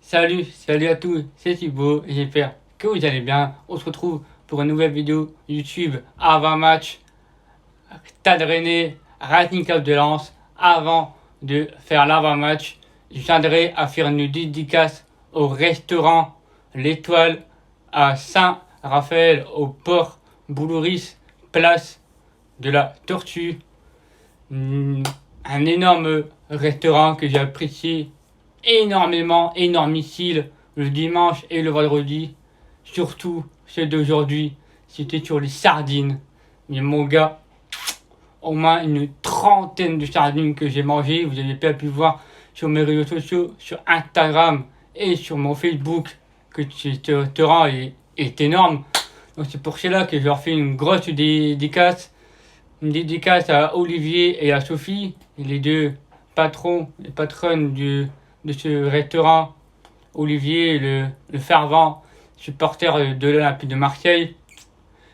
Salut à tous, c'est Thibaut, j'espère que vous allez bien. On se retrouve pour une nouvelle vidéo YouTube avant match. Stade Rennais, Racing Club de Lens. Avant de faire l'avant-match, je viendrai à faire une dédicace au restaurant L'Étoile à Saint-Raphaël, au port Boulouris, place de la Tortue. Un énorme restaurant que j'ai apprécié énormément, énormissime, le dimanche et le vendredi. Surtout ceux d'aujourd'hui, c'était sur les sardines. Mais mon gars, au moins une trentaine de sardines que j'ai mangées. Vous avez pas pu voir sur mes réseaux sociaux, sur Instagram et sur mon Facebook, que ce restaurant est énorme. Donc c'est pour cela que je leur fais une grosse dédicace. Une dédicace à Olivier et à Sophie, les deux patrons et patronnes de ce restaurant. Olivier, le fervent supporter de l'Olympique de Marseille.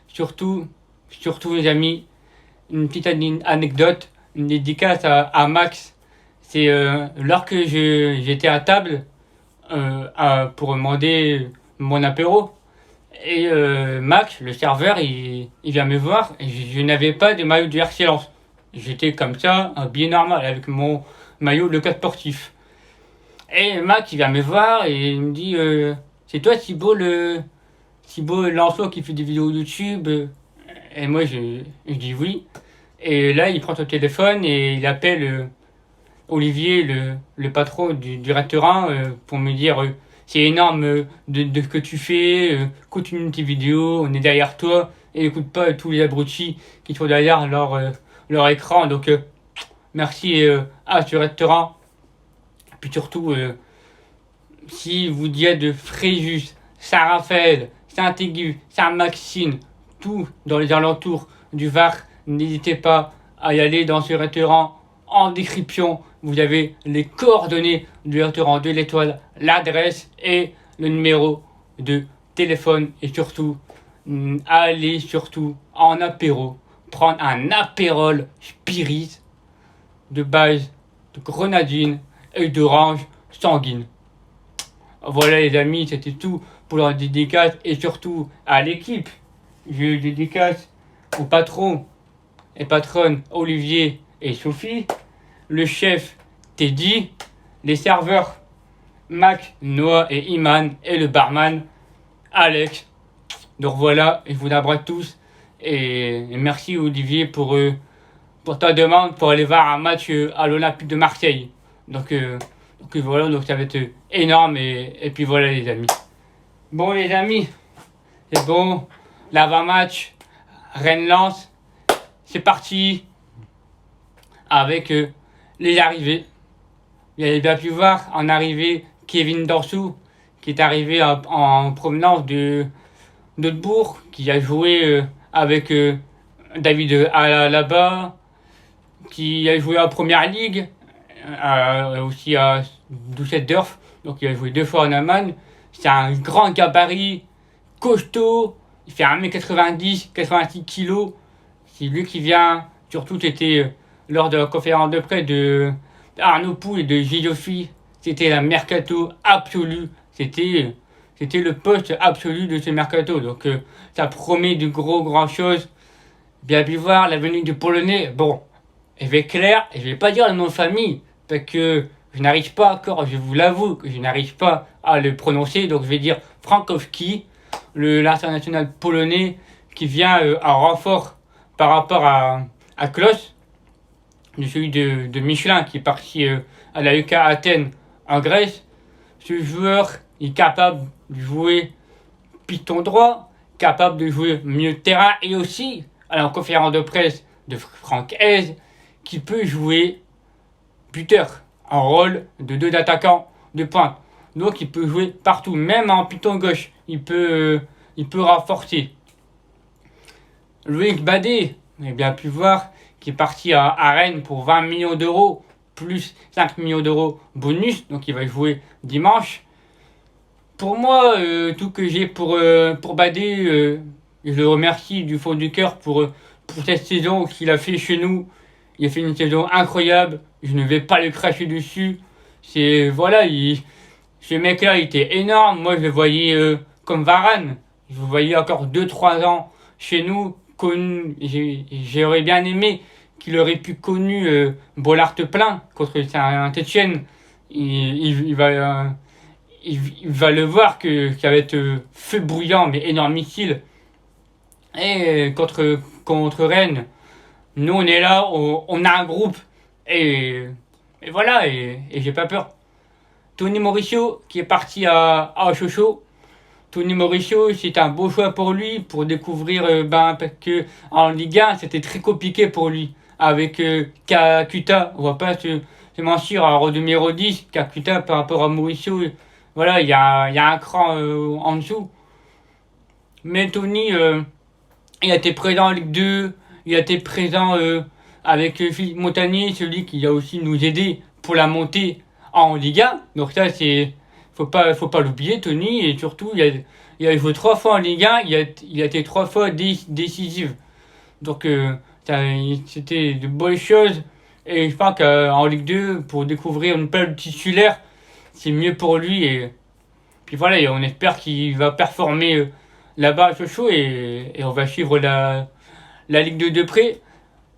Surtout les amis, une petite anecdote, une dédicace à Max. C'est lors que j'étais à table pour demander mon apéro. Et Max, le serveur, il vient me voir et je n'avais pas de maillot du RC Lens. J'étais comme ça, habillé normal, avec mon maillot de cas sportif. Et Max, il vient me voir et il me dit c'est toi Thibaut Lancelot qui fait des vidéos YouTube? Et moi, je dis oui. Et là, il prend son téléphone et il appelle Olivier, le patron du restaurant, pour me dire c'est énorme de ce que tu fais, continue tes vidéos, on est derrière toi, et écoute pas tous les abrutis qui sont derrière leur écran. Donc merci à ce restaurant. Puis surtout, si vous dites de Fréjus, Saint-Raphaël, Saint-Aigu, Saint-Maxime, tout dans les alentours du Var, n'hésitez pas à y aller dans ce restaurant. En description, vous avez les coordonnées du restaurant de l'Étoile, l'adresse et le numéro de téléphone. Et surtout, allez surtout en apéro, prendre un apérol spirit de base de grenadine et d'orange sanguine. Voilà les amis, c'était tout pour leur dédicace et surtout à l'équipe. Je dédicace au patron et patronne Olivier et Sophie, le chef Teddy, les serveurs Mac, Noah et Iman et le barman Alex. Donc voilà, je vous embrasse tous et merci Olivier pour ta demande pour aller voir un match à l'Olympique de Marseille. Donc voilà, donc ça va être énorme et puis voilà les amis. Bon les amis, c'est bon, l'avant-match Rennes-Lens, c'est parti avec les arrivées. Vous avez bien pu voir en arrivée Kevin Dansou qui est arrivé en provenance de Bourg, qui a joué avec David Alaba, qui a joué en première ligue, aussi à Düsseldorf, donc il a joué 2 fois en Allemagne. C'est un grand gabarit, costaud, il fait 1m90, 86 kg. C'est lui qui vient, surtout c'était lors de la conférence de presse de Arnaud Pou et de Gilles. C'était la mercato absolue, c'était le poste absolu de ce mercato. Donc ça promet de grand chose. Bien pu voir la venue du Polonais. Bon, je vais clair, je vais pas dire le nom de famille parce que je n'arrive pas encore, je vous l'avoue, que je n'arrive pas à le prononcer. Donc je vais dire Frankowski, l'international polonais qui vient en renfort par rapport à Klos, celui de Michelin qui est parti à la UK Athènes en Grèce. Ce joueur est capable de jouer piston droit, capable de jouer milieu de terrain et aussi, à la conférence de presse de Franck Hez, qui peut jouer buteur en rôle de 2 attaquants de pointe. Donc il peut jouer partout, même en piston gauche, il peut renforcer. Loïc Badet, vous avez bien pu voir, qui est parti à Rennes pour 20 millions d'euros, plus 5 millions d'euros bonus, donc il va jouer dimanche. Pour moi, tout que j'ai pour Badet, je le remercie du fond du cœur pour cette saison qu'il a fait chez nous. Il a fait une saison incroyable, je ne vais pas le cracher dessus. C'est, voilà, Ce mec-là, il était énorme. Moi, je le voyais comme Varane. Je le voyais encore 2-3 ans chez nous. J'aurais bien aimé qu'il aurait pu connu Bollard plein contre Saint-Etienne. Il va le voir que ça va être feu bruyant, mais énorme missile. Et contre Rennes, nous, on est là, on a un groupe. Et voilà, et j'ai pas peur. Tony Mauricio, qui est parti à Sochaux. Tony Mauricio, c'est un beau choix pour lui, pour découvrir parce que en Ligue 1, c'était très compliqué pour lui. Avec Kakuta, on va pas se mentir, alors au numéro 10, Kakuta par rapport à Mauricio, voilà, il y a un cran en dessous. Mais Tony, il a été présent en Ligue 2, il a été présent avec Philippe Montagnier, celui qui a aussi nous aidé pour la montée en Ligue 1. Donc ça, faut pas l'oublier, Tony. Et surtout, il a joué 3 fois en Ligue 1, il a été 3 fois décisif. Donc c'était de bonnes choses. Et je pense qu'en Ligue 2, pour découvrir une période titulaire, c'est mieux pour lui. Et puis voilà, et on espère qu'il va performer là-bas à Sochaux et on va suivre la Ligue 2 de près.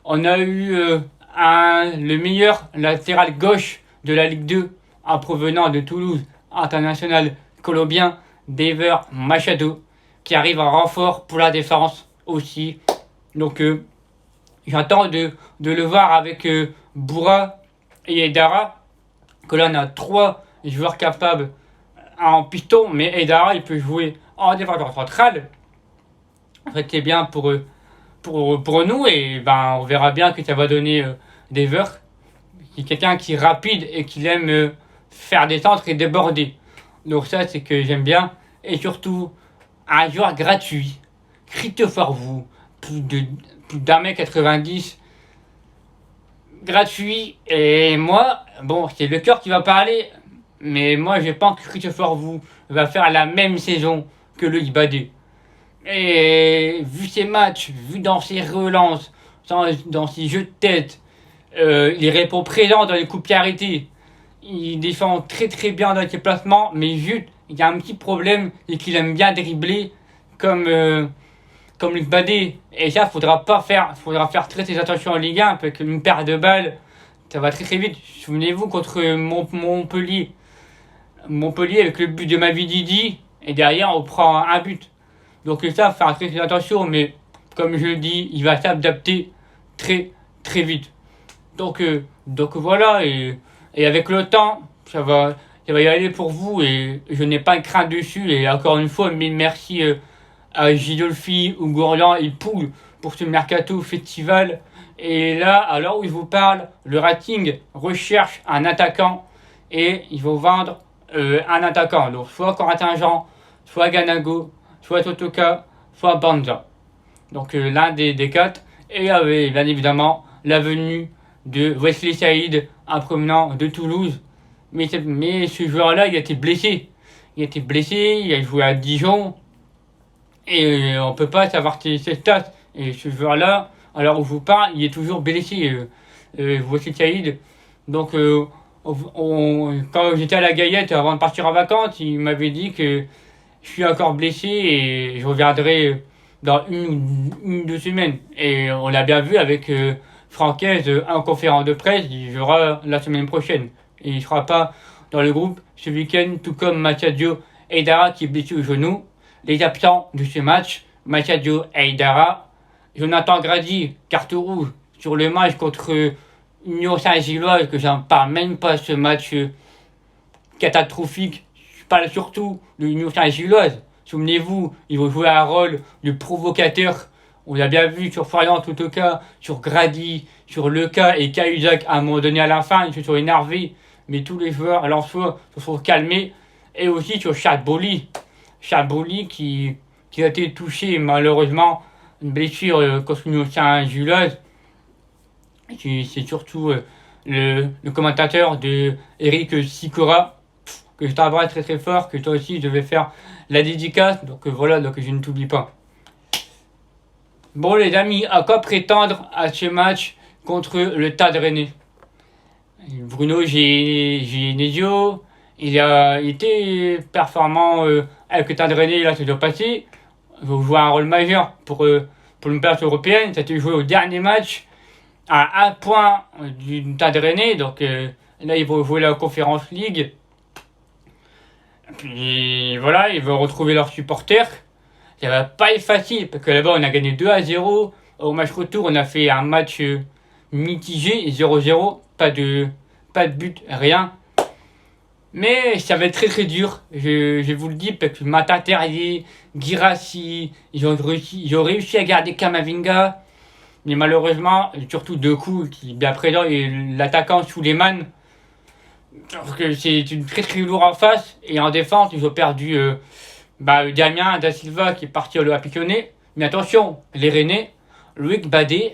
On a eu le meilleur latéral gauche de la Ligue 2 en provenant de Toulouse, international colombien, Daver Machado, qui arrive en renfort pour la défense aussi. Donc j'attends de le voir avec Boura et Aidara, que là on a 3 joueurs capables en piston, mais Aidara il peut jouer en défenseur central. En fait, c'est bien pour nous, et on verra bien que ça va donner Dever, qui est quelqu'un qui est rapide et qui aime faire des centres et déborder. Donc ça, c'est que j'aime bien. Et surtout, un joueur gratuit, Christopher Wu, plus d'1m90, gratuit. Et moi, bon, c'est le cœur qui va parler, mais moi, je pense que Christopher Wu va faire la même saison que le Ibadé. Et vu ses matchs, vu dans ses relances, dans ses jeux de tête, il répond présent dans les coups pieds arrêtés. Il défend très très bien dans ses placements, mais juste, il y a un petit problème, c'est qu'il aime bien dribbler comme Luc Badé. Et ça, faudra faire très très attention en Ligue 1, parce qu'une perte de balles, ça va très très vite. Souvenez-vous contre Montpellier avec le but de Mavididi, et derrière on prend un but. Donc ça, faire très attention, mais comme je le dis, il va s'adapter très très vite. Donc voilà, et avec le temps, ça va y aller pour vous, et je n'ai pas de crainte dessus. Et encore une fois, mille merci à Gidolfi, Gourlan et Poul pour ce mercato festival. Et là, à l'heure où je vous parle, le Racing recherche un attaquant, et ils vont vendre un attaquant. Donc soit Corentin Jean, soit Ganago, soit Totoka, soit Banza. Donc l'un des 4. Et avait bien évidemment la venue de Wesley Saïd, un provenant de Toulouse. Mais ce joueur-là, il a été blessé. Il a joué à Dijon. Et on ne peut pas savoir ses stats. Et ce joueur-là, alors où je vous parle, il est toujours blessé. Wesley Saïd. Donc quand j'étais à la Gaillette, avant de partir en vacances, il m'avait dit que je suis encore blessé et je reviendrai dans une ou 2 semaines. Et on l'a bien vu avec Francaise en conférence de presse, il jouera la semaine prochaine. Et il ne sera pas dans le groupe ce week-end, tout comme Machadio Aidara qui est blessé au genou. Les absents de ce match, Machadio Aidara, Jonathan Grady, carte rouge sur le match contre Union Saint-Gilloise, que j'en parle même pas, ce match catastrophique. Je parle surtout de l'Union Saint-Gilloise. Souvenez-vous, ils vont jouer un rôle de provocateur. On l'a bien vu sur Florian Totoka, sur Grady, sur Leca et Cahuzac. À un moment donné, à la fin, ils se sont énervés. Mais tous les joueurs à leur fois se sont calmés. Et aussi sur Chadboli. Chadboli qui a été touché malheureusement une blessure contre l'Union Saint-Gilloise. C'est surtout le commentateur de Eric Sicora, que je t'embrasse très très fort, que toi aussi je devais faire la dédicace, donc voilà, donc je ne t'oublie pas. Bon les amis, à quoi prétendre à ce match contre le Stade Rennais? Bruno Genesio, il était performant avec le Stade Rennais la saison passée. Il va jouer un rôle majeur pour une place européenne. Ça a été joué au dernier match à un point du Stade Rennais. Donc là, ils vont jouer la Conference League. Puis voilà, ils vont retrouver leurs supporters. Ça va pas être facile parce que là-bas, on a gagné 2-0. Au match retour, on a fait un match mitigé, 0-0. Pas de but, rien. Mais ça va être très très dur, je vous le dis, parce que Mata Terrier, Guirassy, ils ont réussi à garder Kamavinga, mais malheureusement, surtout deux coups qui bien présent, et l'attaquant Souleymane, parce que c'est une très très lourde en face, et en défense, ils ont perdu Damien Da Silva qui est parti au Olympique Lyonnais. Mais attention, les Rennais, Loïc Badé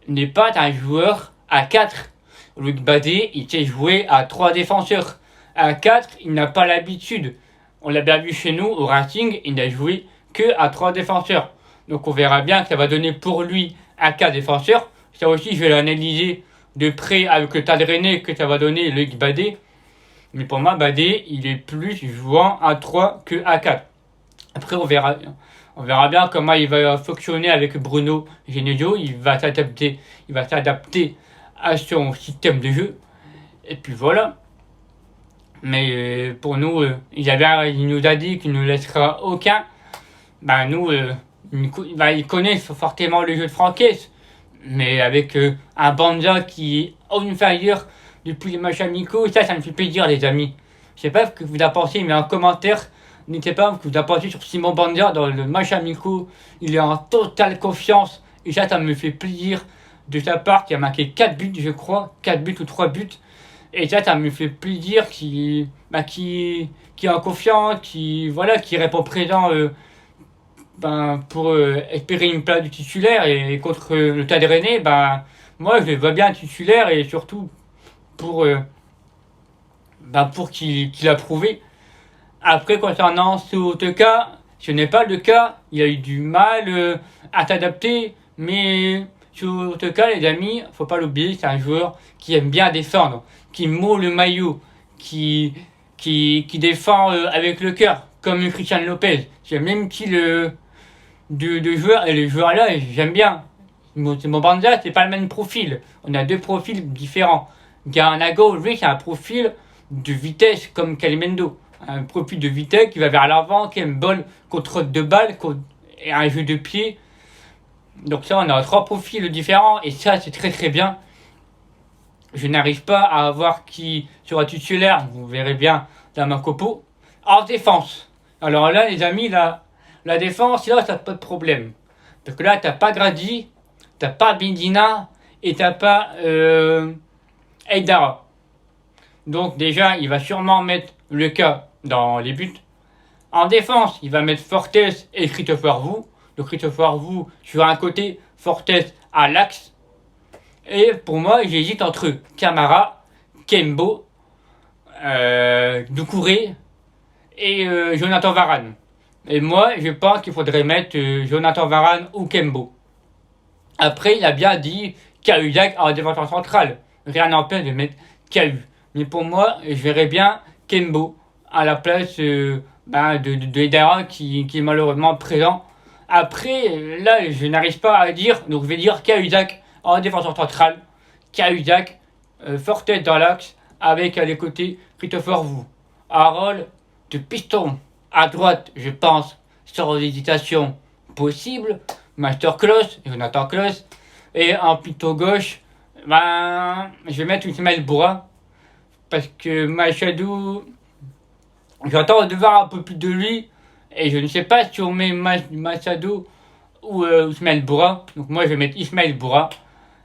n'est pas un joueur à 4. Loïc Badé, il sait jouer à 3 défenseurs. À 4, il n'a pas l'habitude. On l'a bien vu chez nous, au Racing, il n'a joué que à 3 défenseurs. Donc on verra bien que ça va donner pour lui à 4 défenseurs. Ça aussi, je vais l'analyser de près avec le Stade Rennais que ça va donner Loïc Badé. Mais pour moi, Badé, il est plus jouant à 3 que à 4. Après, on verra bien comment il va fonctionner avec Bruno Genesio. Il va s'adapter à son système de jeu. Et puis voilà. Mais pour nous, il nous a dit qu'il ne nous laissera aucun. Il connaît fortement le jeu de Franquès. Mais avec un Banza qui est inférieur depuis les matchs amicaux, ça me fait plaisir, les amis. Je sais pas ce que vous en pensez, mais en commentaire, n'hésitez pas ce que vous en pensez sur Simon Banza dans le match amicaux. Il est en totale confiance. Et ça me fait plaisir de sa part, qui a marqué 4 buts, je crois. 4 buts ou 3 buts. Et ça me fait plaisir qui est en confiance, qui répond présent pour espérer une place de titulaire. Et contre le Stade Rennais, moi je le vois bien titulaire, et surtout pour qu'il a prouvé. Après, concernant Sotoka, ce n'est pas le cas. Il a eu du mal à s'adapter, mais Sotoka, les amis, faut pas l'oublier, c'est un joueur qui aime bien défendre, qui moule le maillot, qui défend avec le cœur, comme Christian Lopez. J'aime même style de joueur, et les joueurs là, j'aime bien. Mon Banza, c'est pas le même profil. On a deux profils différents. Garnago, lui, c'est un profil de vitesse comme Calimendo. Un profil de vitesse qui va vers l'avant, qui aime bon contrôle de balle et un jeu de pied. Donc ça, on a 3 profils différents, et ça, c'est très très bien. Je n'arrive pas à avoir qui sera titulaire, vous verrez bien dans ma copo. En défense. Alors là, les amis, la défense, là, ça n'a pas de problème. Parce que là, t'as pas Grady, t'as pas Bindina, et t'as pas Eidara. Donc déjà, il va sûrement mettre le cas dans les buts. En défense, il va mettre Fortes et Christopher Wu. Donc Christopher Wu sur un côté, Fortes à l'axe. Et pour moi, j'hésite entre Camara, Kembo, Doucouré et Jonathan Varane. Et moi, je pense qu'il faudrait mettre Jonathan Varane ou Kembo. Après, il a bien dit Cahuzac en défenseur central. Rien n'empêche de mettre Cahu. Mais pour moi, je verrais bien Kembo à la place de Eidara qui est malheureusement présent. Après, là, je n'arrive pas à dire, donc je vais dire Cahuzac en défenseur central. Cahuzac, Fortes dans l'axe, avec à les côtés Christopher Wu. Harold de piston à droite, je pense, sans hésitation possible. Masterclass, Jonathan Klaus. Et en plutôt gauche, je vais mettre Ismaël Boura. Parce que Machadou, j'entends de voir un peu plus de lui. Et je ne sais pas si on met Machadou ou Ismaël Boura. Donc moi je vais mettre Ismaël Boura.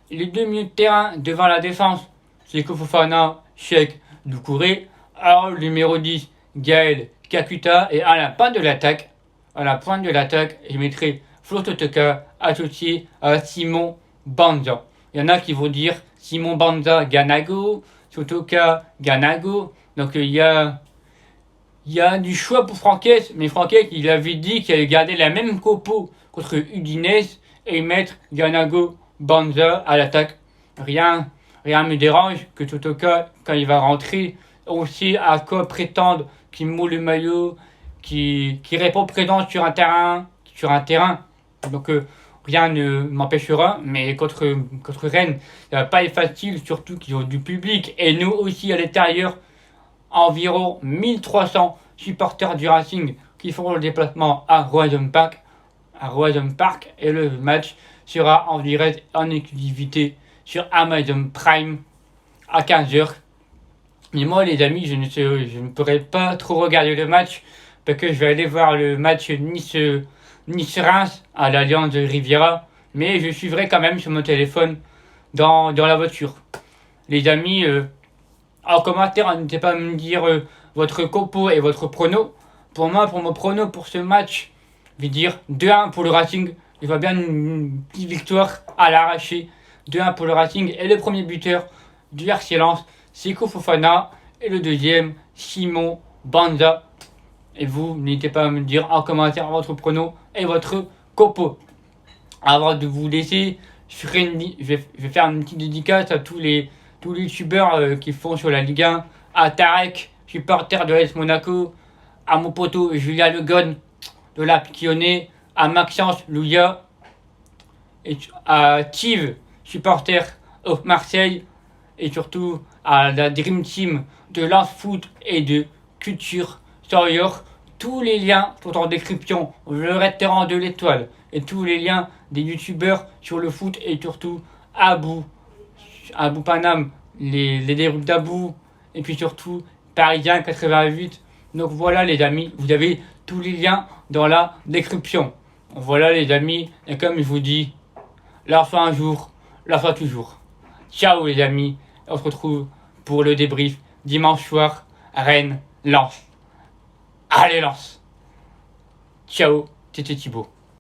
Les deux milieux de terrain devant la défense, c'est Kofofana, Cheikh, Doucouré. Alors le numéro 10, Gaël, Kakuta. Et à la pointe de l'attaque, je mettrai Flo Totoka associé à Simon Banza. Il y en a qui vont dire Simon Banza, Ganago, Sotoka, Ganago. Donc il y a du choix pour Franquès, mais Franquès, il avait dit qu'il allait garder la même copo contre Udinese et mettre Ganago, Banza à l'attaque. Rien me dérange que Sotoka, quand il va rentrer, On sait à quoi prétendre, qui moule le maillot, qui répond présent sur un terrain. Donc rien ne m'empêchera. Mais contre Rennes, ça va pas être facile, surtout qu'ils ont du public. Et nous aussi à l'extérieur, environ 1300 supporters du Racing qui font le déplacement à Roazhon Park. Et le match sera en direct en exclusivité sur Amazon Prime à 15h. Mais moi, les amis, je ne pourrai pas trop regarder le match parce que je vais aller voir le match Nice-Reims à l'Alliance Riviera. Mais je suivrai quand même sur mon téléphone dans la voiture. Les amis, en commentaire, n'hésitez pas à me dire votre compo et votre prono. Pour moi, pour mon prono pour ce match, je vais dire 2-1 pour le Racing. Je vois bien une petite victoire à l'arraché. 2-1 pour le Racing. Et le premier buteur du RC Lens, Seko Fofana. Et le deuxième, Simon Banza. Et vous, n'hésitez pas à me dire en commentaire votre prono et votre compo. Avant de vous laisser, je vais faire une petite dédicace à tous les youtubeurs qui font sur la Ligue 1. À Tarek, supporter de l'AS Monaco. À mon poteau Julia Le Gon de la Piquionnet. À Maxence Louia. Et à Tive, supporter of Marseille. Et surtout à la Dream Team de Lens Foot et de Culture Sorior. Tous les liens sont en description. Le restaurant de l'Étoile et tous les liens des youtubeurs sur le foot et surtout Abou Panam, les déroutes d'Abou et puis surtout Parisien 88. Donc voilà les amis, vous avez tous les liens dans la description. Voilà les amis, et comme je vous dis, la fin un jour, la fin toujours. Ciao les amis, on se retrouve pour le débrief dimanche soir, Rennes, Lens. Allez Lens. Ciao, c'était Thibaut.